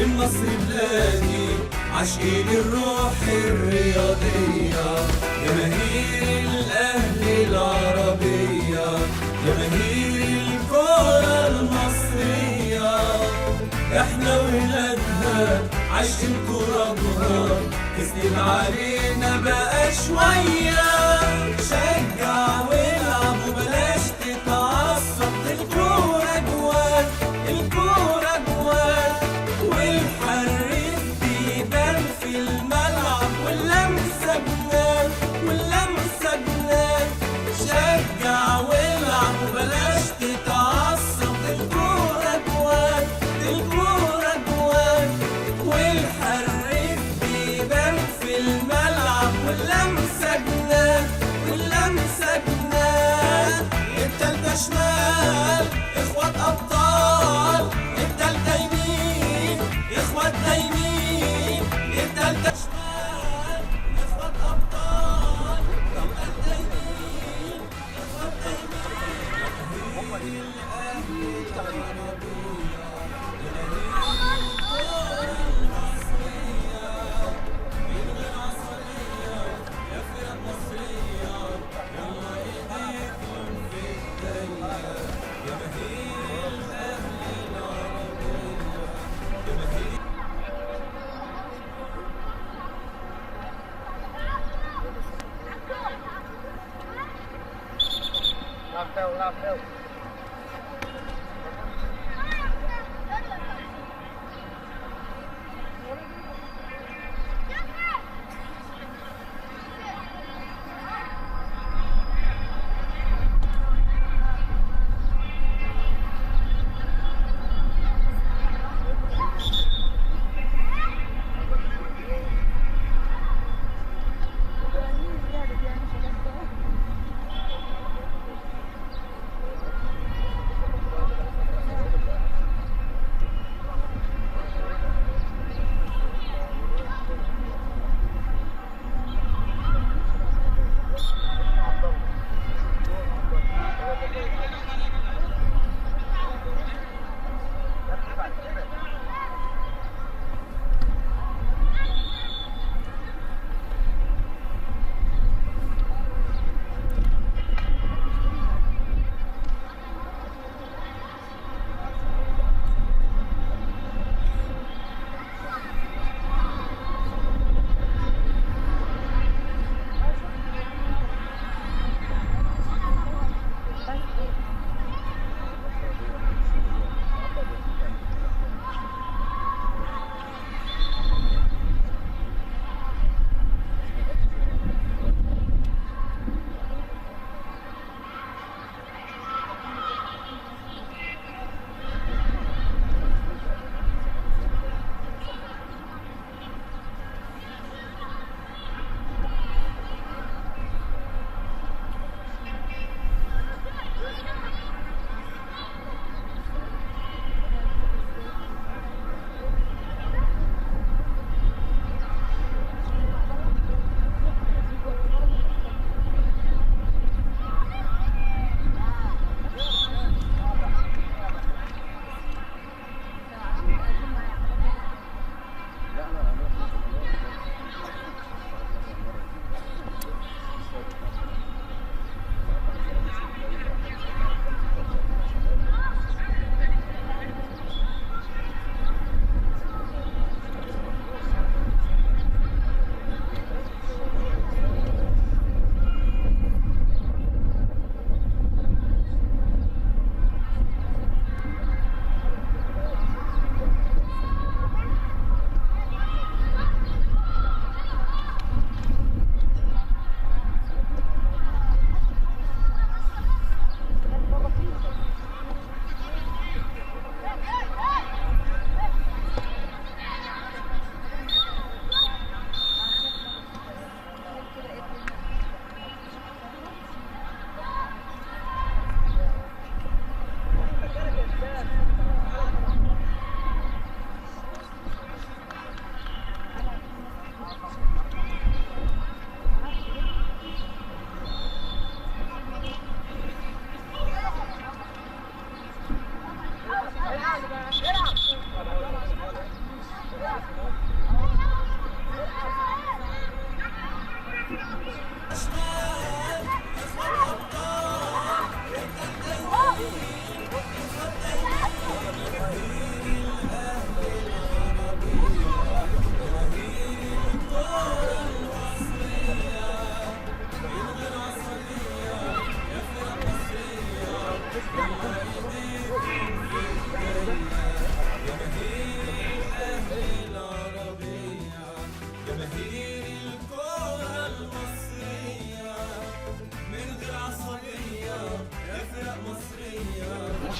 للنصر بلادي، عاشقين الروح الرياضية، جماهير الأهلي العربية، جماهير الكرة المصرية، احنا ولادها عايشين ترابها، كسب علينا بقى شوية. شجع والعب وبلاش تتعصب، الكورة جوان الكورة جوان، والحريف بيبان في الملعب، واللمسة جنان واللمسة جنان. شجع والعب وبلاش تتعصب، الكورة جوان الكورة جوان، والحريف بيبان في الملعب، واللمسة جنان واللمسة جنان. التالتة شمال اخوات ابطال، التالتة يمين اخوات يمين، التالتة شمال اخوات ابطال، التالتة يمين اخوات يمين. Love Phil.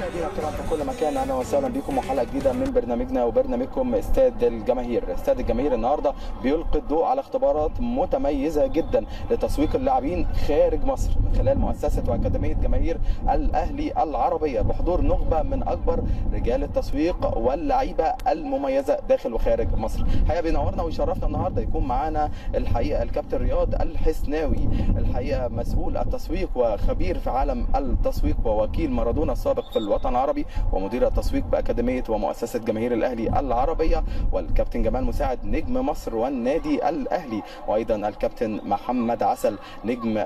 مشاهدينا الكرام في كل مكان، اهلا وسهلا بكم وحلقه جديده من برنامجنا وبرنامجكم استاد الجماهير. استاد الجماهير النهارده بيلقي الضوء على اختبارات متميزه جدا لتسويق اللاعبين خارج مصر من خلال مؤسسه واكاديميه جماهير الاهلي العربيه بحضور نخبه من اكبر رجال التسويق واللعيبه المميزه داخل وخارج مصر. الحقيقه بينورنا ويشرفنا النهارده يكون معانا الحقيقه الكابتن رياض الحسناوي، الحقيقه مسؤول التسويق وخبير في عالم التسويق ووكيل مارادونا السابق في الوطن العربي ومدير التسويق باكاديميه ومؤسسه جماهير الاهلي العربيه، والكابتن جمال مساعد نجم مصر والنادي الاهلي، وايضا الكابتن محمد عسل نجم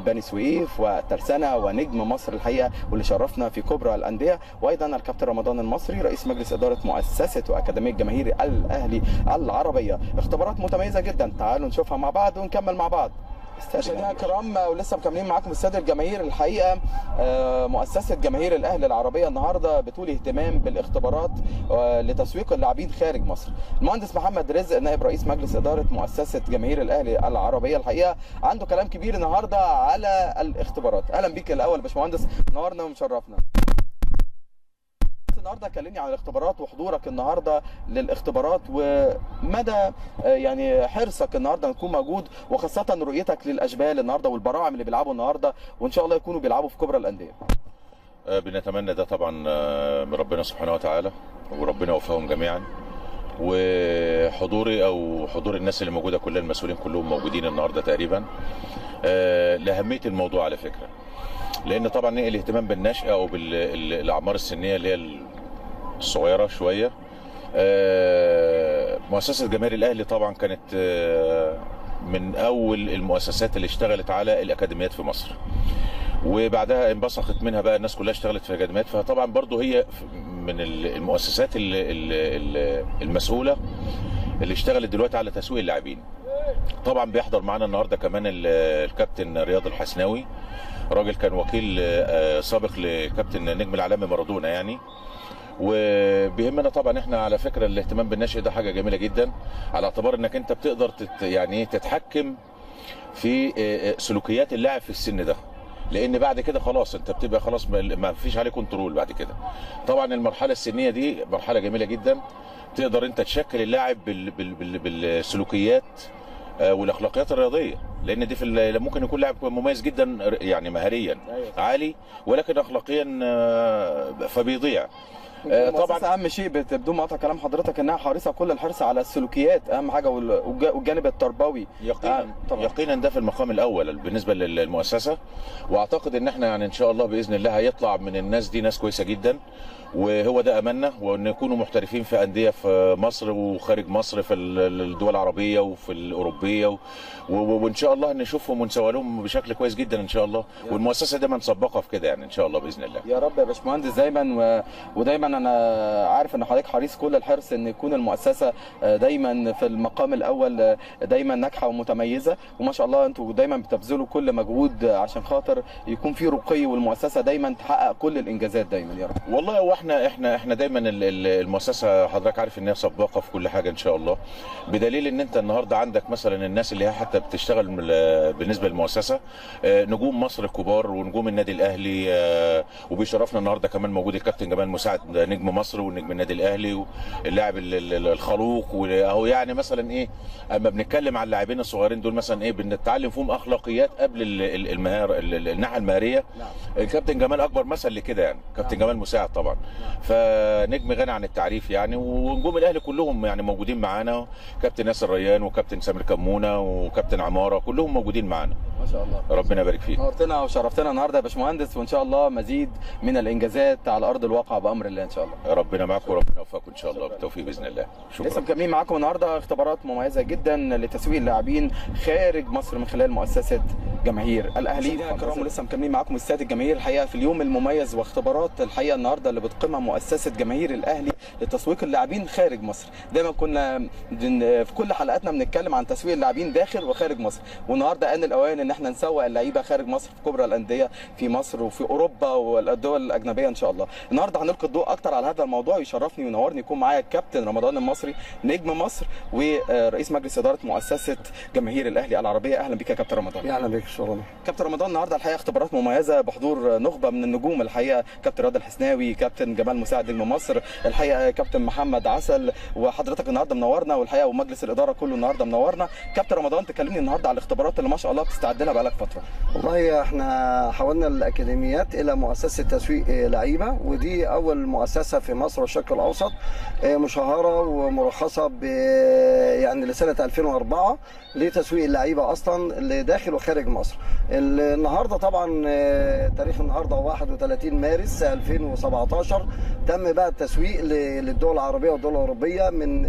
بني سويف وترسانه ونجم مصر الحقيقه واللي شرفنا في كبرى الانديه، وايضا الكابتن رمضان المصري رئيس مجلس اداره مؤسسه واكاديميه جماهير الاهلي العربيه. اختبارات متميزه جدا، تعالوا نشوفها مع بعض ونكمل مع بعض. مشاهدينا الكرام ولسه مكملين معاكم استاد الجماهير. الحقيقه مؤسسه جماهير الاهلي العربيه النهارده بتولي اهتمام بالاختبارات لتسويق اللاعبين خارج مصر. المهندس محمد رزق نائب رئيس مجلس اداره مؤسسه جماهير الاهلي العربيه الحقيقه عنده كلام كبير النهارده على الاختبارات. اهلا بيك الاول يا باشمهندس، نورنا ومشرفنا. النهارده كلمني عن الاختبارات وحضورك النهارده للاختبارات ومدى يعني حرصك النهارده نكون موجود، وخاصه رؤيتك للاشبال النهارده والبراعم اللي بيلعبوا النهارده وان شاء الله يكونوا بيلعبوا في كبرى الانديه. بنتمنى ده طبعا من ربنا سبحانه وتعالى وربنا يوفقهم جميعا، وحضوري او حضور الناس اللي موجوده كلها المسؤولين كلهم موجودين النهارده تقريبا لاهميه الموضوع على فكره، لان طبعا الاهتمام بالنشأة او بالاعمار السنيه اللي هي الصغيره شويه. مؤسسه جماهير الاهلي طبعا كانت من اول المؤسسات اللي اشتغلت على الاكاديميات في مصر، وبعدها انبثقت منها بقى الناس كلها اشتغلت في اكاديميات، فطبعا برضو هي من المؤسسات المسؤوله اللي اشتغلت دلوقتي على تسويق اللاعبين. طبعا بيحضر معانا النهارده كمان الكابتن رياض الحسناوي، راجل كان وكيل سابق لكابتن نجم العالمي مارادونا يعني. وبيهمنا طبعا احنا على فكره الاهتمام بالنشء ده حاجه جميله جدا، على اعتبار انك انت بتقدر يعني تتحكم في سلوكيات اللاعب في السن ده، لان بعد كده خلاص انت بتبقى خلاص ما فيش عليه كنترول بعد كده. طبعا المرحله السنيه دي مرحله جميله جدا، تقدر انت تشكل اللاعب بالسلوكيات والاخلاقيات الرياضيه، لان دي في ممكن يكون لاعب مميز جدا يعني مهاريا عالي ولكن اخلاقيا فبيضيع. طبعا اهم شيء بدون ما اقطع كلام حضرتك انها حريصه كل الحرص على السلوكيات، اهم حاجه والجانب التربوي يقينا ده في المقام الاول بالنسبه للمؤسسه، واعتقد ان احنا يعني ان شاء الله باذن الله هيطلع من الناس دي ناس كويسه جدا، وهو ده املنا، وان يكونوا محترفين في انديه في مصر وخارج مصر في الدول العربيه وفي الاوروبيه وان شاء الله نشوفهم ونسوي لهم بشكل كويس جدا ان شاء الله، والمؤسسه دايما مسبقه في كده يعني ان شاء الله باذن الله. يا رب يا باشمهندس دايما ودايما انا عارف ان حضرتك حريص كل الحرص ان يكون المؤسسه دايما في المقام الاول دايما ناجحه ومتميزه، وما شاء الله انتوا دايما بتبذلوا كل مجهود عشان خاطر يكون في رقي والمؤسسه دايما تحقق كل الانجازات دايما يا رب. والله هو احنا دايما المؤسسه حضرتك عارف ان هي سباقه في كل حاجه ان شاء الله، بدليل ان انت النهارده عندك مثلا الناس اللي هي حتى بتشتغل بالنسبه للمؤسسه نجوم مصر الكبار ونجوم النادي الاهلي، وبيشرفنا النهارده كمان موجود الكابتن جمال مساعد نجم مصر ونجم النادي الاهلي واللاعب الخلوق، واهو يعني مثلا ايه اما بنتكلم على اللاعبين الصغيرين دول مثلا ايه بنتعلم فيهم اخلاقيات قبل المهاره الناحيه المهاريه. الكابتن جمال اكبر مثل لكده يعني، كابتن جمال مساعد طبعا فنجم غني عن التعريف يعني، ونجوم الاهلي كلهم يعني موجودين معانا، كابتن ياسر ريان وكابتن سامر كمونه وكابتن عماره كلهم موجودين معانا ما شاء الله. ربنا يبارك فيك. نورتنا وشرفتنا النهارده يا باشمهندس، وان شاء الله مزيد من الانجازات على ارض الواقع بامر الله ان شاء الله. ربنا معاكم وربنا يوفقكم ان شاء الله بالتوفيق باذن الله. شكرا. لسه مكملين معاكم النهارده اختبارات مميزه جدا لتسويق اللاعبين خارج مصر من خلال مؤسسه جماهير الاهلي. مشاهدينا الكرام ولسه مكملين معاكم استاد الجماهير الحقيقه في اليوم المميز واختبارات الحقيقه النهارده اللي بتقيمها مؤسسه جماهير الاهلي لتسويق اللاعبين خارج مصر. دايما كنا في كل حلقاتنا بنتكلم عن تسويق اللاعبين داخل وخارج مصر، والنهارده ان الاوان ان احنا نسوق اللعيبه خارج مصر في كبرى الانديه في مصر وفي اوروبا والدول الاجنبيه ان شاء الله. النهارده هنلقي الضوء اكتر على هذا الموضوع يشرفني وينورني يكون معايا الكابتن رمضان المصري نجم مصر ورئيس مجلس اداره مؤسسه جماهير الاهلي العربيه. اهلا بك يا كابتن رمضان. اهلا بك شكرا. كابتن رمضان، النهارده الحقيقه اختبارات مميزه بحضور نخبه من النجوم الحقيقه، كابتن رياض الحسناوي، كابتن جمال مساعد نجم مصر، الحقيقه كابتن محمد عسل، وحضرتك النهارده منورنا، والحقيقه ومجلس الاداره كله النهارده منورنا. كابتن رمضان، تكلمني النهارده على الاختبارات اللي ما شاء الله بتستعد لها بقالك فتره. والله احنا حولنا الاكاديميات الى مؤسسه تسويق لعيبه، ودي اول مؤسسه في مصر والشرق الاوسط مشهره ومرخصه يعني لسنه 2004 لتسويق اللعيبه اصلا لداخل وخارج مصر. النهارده طبعا تاريخ النهارده 31 مارس 2017 تم بقى التسويق للدول العربيه والدول الاوروبيه من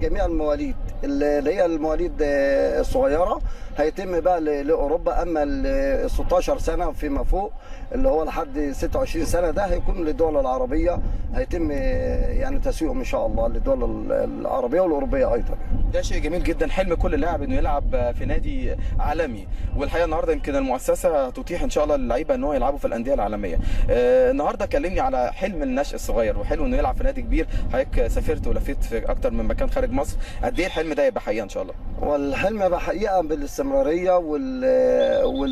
جميع المواليد اللي هي المواليد الصغيره هيتم بقى لاوروبا، اما ال 16 سنه فيما فوق اللي هو لحد 26 سنه ده هيكون للدول العربيه، هيتم يعني تسويقهم ان شاء الله للدول العربيه والاوروبيه ايضا. ده شيء جميل جدا، حلم كل لاعب انه يلعب في نادي عالمي، والحقيقه النهارده يمكن المؤسسه تتيح ان شاء الله للعيبه ان هو يلعبوا في الانديه العالميه. النهارده كلمني على حلم النشء الصغير وحلو انه يلعب في نادي كبير، حضرتك سافرت ولفيت في اكتر من مكان خارج مصر، قد ايه الحلم ده يبقى حقيقه ان شاء الله؟ والحلم يبقى حقيقه بالاستمراريه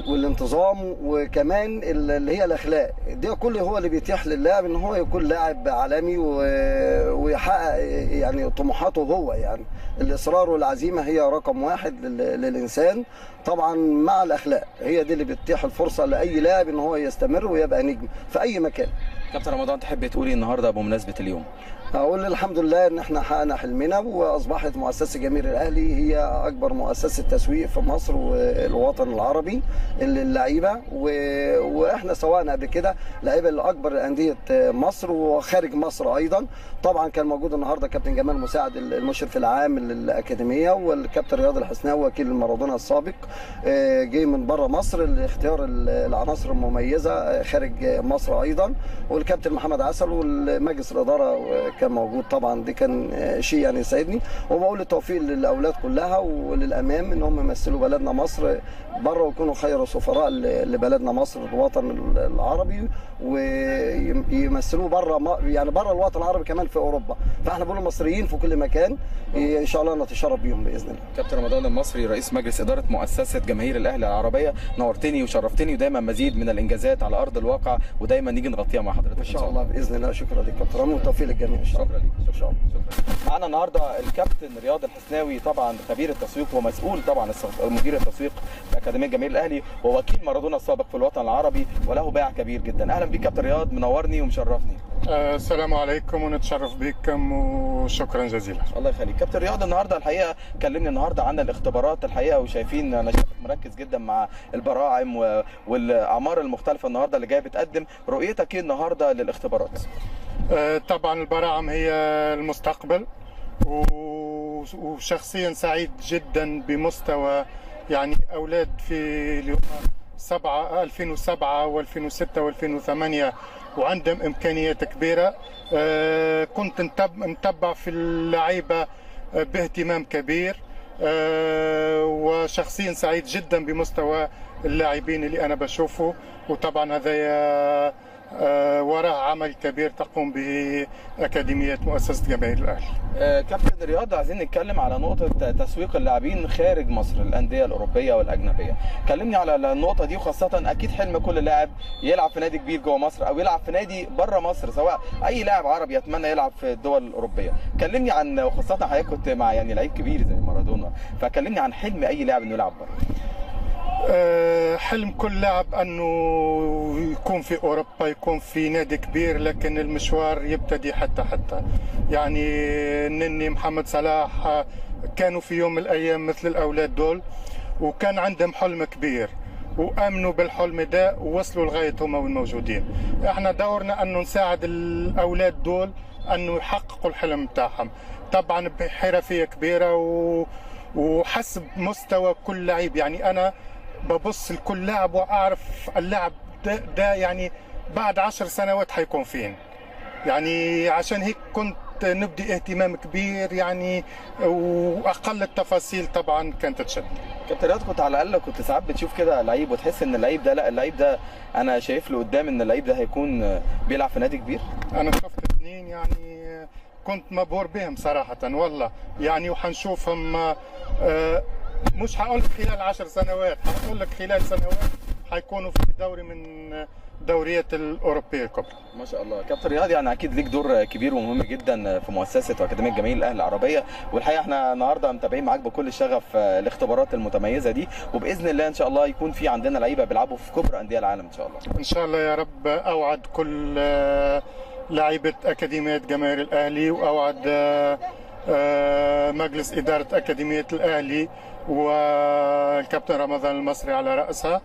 والانتظام، وكمان اللي هي الاخلاق، ده كله هو اللي بيتيح للاعب ان هو يكون لاعب عالمي ويحقق يعني طموحاته هو. يعني الاصرار والعزيمه هي رقم واحد للانسان طبعا، مع الاخلاق هي دي اللي بتتيح الفرصه لاي لاعب ان هو يستمر ويبقى نجم في اي مكان. كابتن رمضان، تحب تقولي النهارده بمناسبه اليوم؟ اقول الحمد لله ان احنا حققنا حلمنا، واصبحت مؤسسه جماهير الاهلي هي اكبر مؤسسه تسويق في مصر والوطن العربي للعيبه، واحنا سواء قبل كده لعيبه لاكبر انديه مصر وخارج مصر ايضا. طبعا كان موجود النهارده كابتن جمال مساعد المشرف العام للاكاديميه، والكابتن رياض الحسناوي وكيل مارادونا السابق جاي من بره مصر لاختيار العناصر المميزه خارج مصر ايضا، والكابتن محمد عسل والمجلس الاداره كان موجود. طبعا دي كان شيء يعني يسعدني، وبقول التوفيق للاولاد كلها وللامام ان هم يمثلوا بلدنا مصر بره ويكونوا خير سفراء لبلدنا مصر الوطن العربي، ويمثلوه بره يعني بره الوطن العربي كمان في اوروبا. فاحنا بنقول المصريين في كل مكان ان شاء الله نتشرف بيهم باذن الله. كابتن رمضان المصري رئيس مجلس اداره مؤسسه جماهير الاهلي العربيه، نورتني وشرفتني، ودايما مزيد من الانجازات على ارض الواقع ودايما نيجي نغطيها مع حضرتك ان شاء الله باذن الله. شكرا لك كابتن رمضان، والتوفيق للجميع ان شاء الله. شكرا ليك. ان شاء الله. شكرا. معانا النهارده الكابتن رياض الحسناوي، طبعا خبير التسويق ومسؤول طبعا مدير التسويق في اكاديميه جماهير الاهلي، ووكيل مارادونا السابق في الوطن العربي، وله باع كبير جدا. اهلا بك كابتن رياض، منورني ومشرفني. السلام عليكم ونتشرف بكم وشكرا جزيلا. الله يخليك. كابتن رياض، النهارده الحقيقه كلمني النهارده عن الاختبارات الحقيقه، وشايفين انا شايفك مركز جدا مع البراعم والاعمار المختلفه النهارده اللي جايه بتقدم، رؤيتك ايه النهارده للاختبارات؟ طبعا البراعم هي المستقبل، وشخصيا سعيد جدا بمستوى يعني اولاد في اليوم 2007 و2006 و2008 وعندهم امكانيات كبيره. كنت متبع في اللعيبه باهتمام كبير، وشخصيا سعيد جدا بمستوى اللاعبين اللي انا بشوفه، وطبعا هذا وراه عمل كبير تقوم به أكاديمية مؤسسة جماهير الأهلي. كابتن رياض، عايزين نتكلم على نقطة تسويق اللاعبين خارج مصر، الأندية الأوروبية والأجنبية. كلمني على النقطة دي، وخاصة أكيد حلم كل لاعب يلعب في نادي كبير جوه مصر أو يلعب في نادي بره مصر، سواء أي لاعب عربي يتمنى يلعب في الدول الأوروبية. كلمني عن، وخاصة حضرتك كنت مع يعني لعيب كبير زي مارادونا، فكلمني عن حلم أي لاعب إنه يلعب بره. حلم كل لاعب انه يكون في اوروبا، يكون في نادي كبير، لكن المشوار يبتدي حتى يعني نني محمد صلاح كانوا في يوم من الايام مثل الاولاد دول، وكان عندهم حلم كبير وامنوا بالحلم ده ووصلوا لغايه هم الموجودين. احنا دورنا انه نساعد الاولاد دول انه يحققوا الحلم بتاعهم، طبعا بحرفيه كبيره وحسب مستوى كل لعيب. يعني انا ببص لكل لاعب واعرف اللاعب ده يعني بعد 10 سنوات حيكون فين. يعني عشان هيك كنت نبدي اهتمام كبير يعني، واقل التفاصيل طبعا كانت تشد. كابتن رياض، كنت على الاقل كنت ساعات بتشوف كده لعيب وتحس ان اللعيب ده، لا اللعيب ده انا شايف له قدام ان اللعيب ده هيكون بيلعب في نادي كبير؟ انا شفت 2 سنين يعني كنت مبهور بهم صراحة والله يعني، وحنشوفهم مش هقول لك خلال 10 سنوات، هقول لك خلال سنوات حيكونوا في دوري من دوريات الأوروبية الكبرى. ما شاء الله كابتن رياض، يعني اكيد ليك دور كبير ومهم جدا في مؤسسه واكاديميه جماهير الاهلي العربيه، والحقيقه احنا النهارده متابعين معاك بكل الشغف الاختبارات المتميزه دي، وباذن الله ان شاء الله يكون في عندنا لعيبه بيلعبوا في كبرى انديه العالم ان شاء الله. ان شاء الله يا رب. اوعد كل لعيبه اكاديميه جماهير الاهلي، واوعد مجلس اداره اكاديميه الاهلي والكابتن رمضان المصري على راسها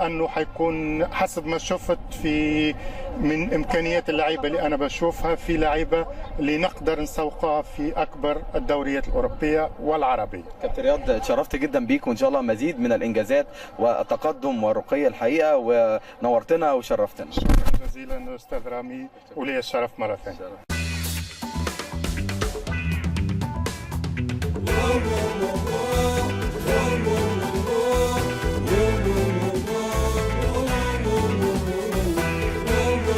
انه حيكون حسب ما شفت في من امكانيات اللعيبه اللي انا بشوفها، في لعيبه اللي نقدر نسوقها في اكبر الدوريات الاوروبيه والعربيه. كابتن رياض اتشرفت جدا بيك، وان شاء الله مزيد من الانجازات والتقدم والرقي الحقيقه، ونورتنا وشرفتنا. شكرا جزيلا استاذ رامي، ولي الشرف مره ثانيه.